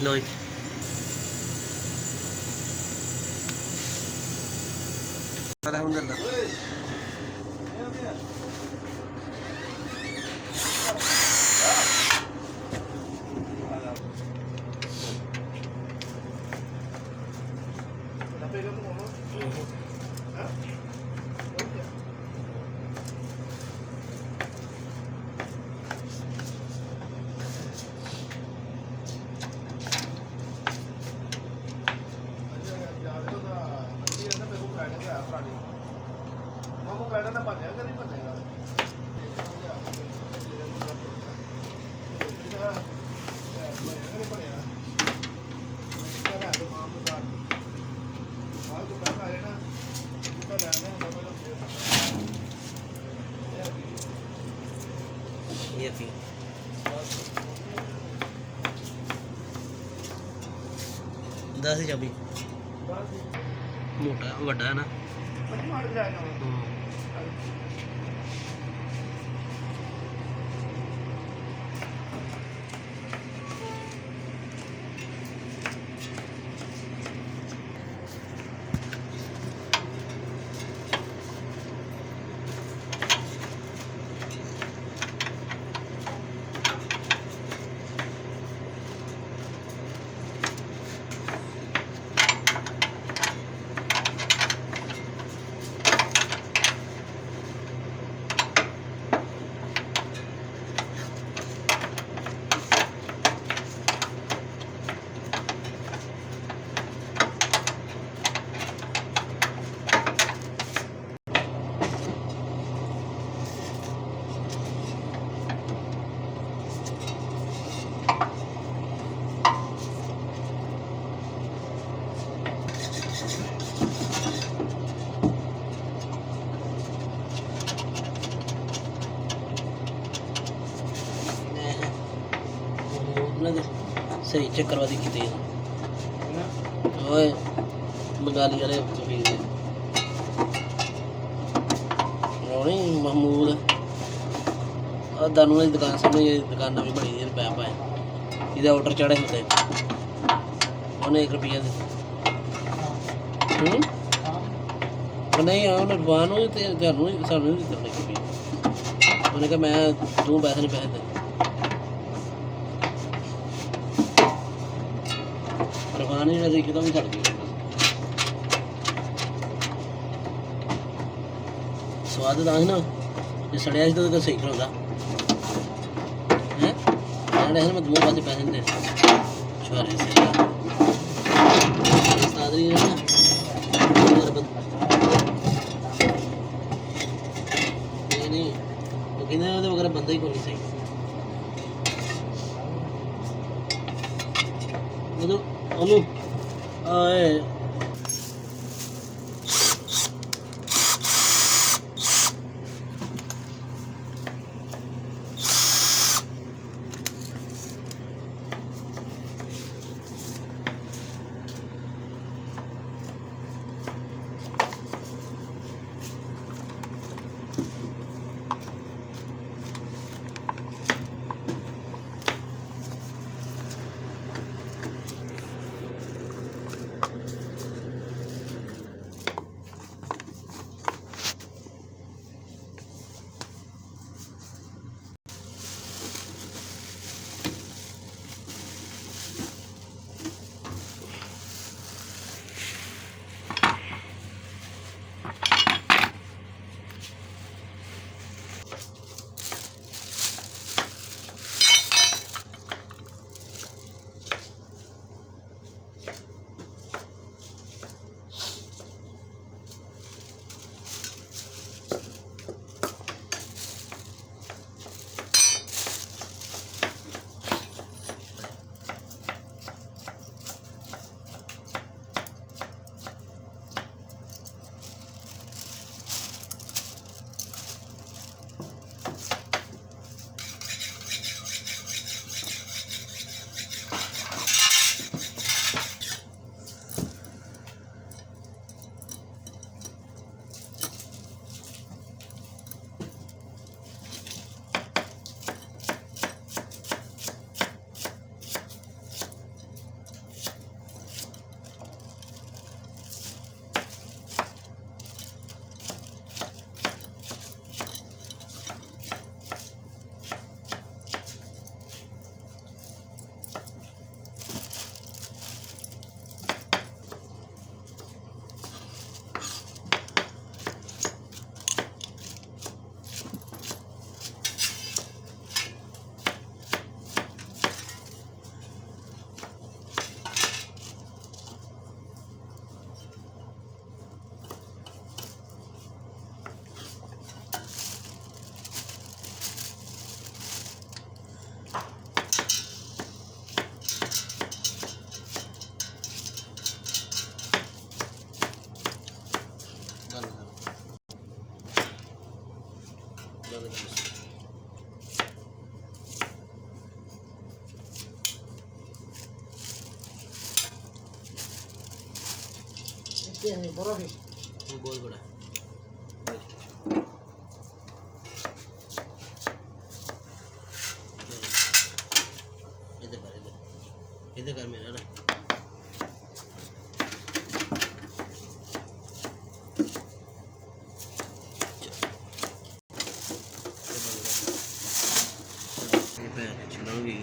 लो अलहमदुलिल्लाह ये थी दस चाबी मोटा वड्डा है ना सही चेक करवा दी की ओए बंगाली वाले महमूद दानू की दुकान सामने ये दुकान नवी बनी है पैप है ये ऑर्डर चढ़े होते उन्हें 1 रुपया दे नहीं उन्हें वाहन सानू उन्हें कहा मैं तू पैसे नहीं पैसे दे रवानी ने देखी तो भी छड़ गई स्वाद तो ना जो सड़िया तो सही कराता है मैं दो पास पैसे नहीं दे छुआरे से नहीं कहते वगैरह बंदा ही को नहीं सही Anu, يعني برافيش. वो बहुत बड़ा है इधर कर इधर कर मेरा ना ये पे चलाऊंगी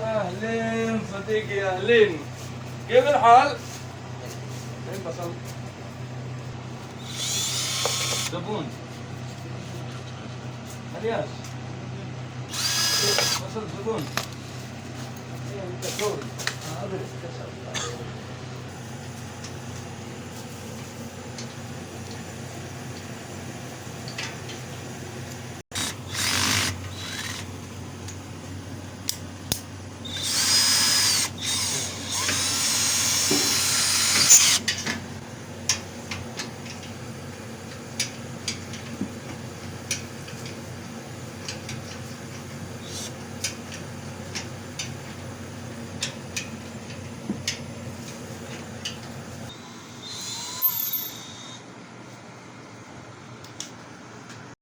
أهلين صديقي أهلين، كيف الحال؟ فين بصل؟ زبون الياس بصل زبون. إيه أنت دوري. هذا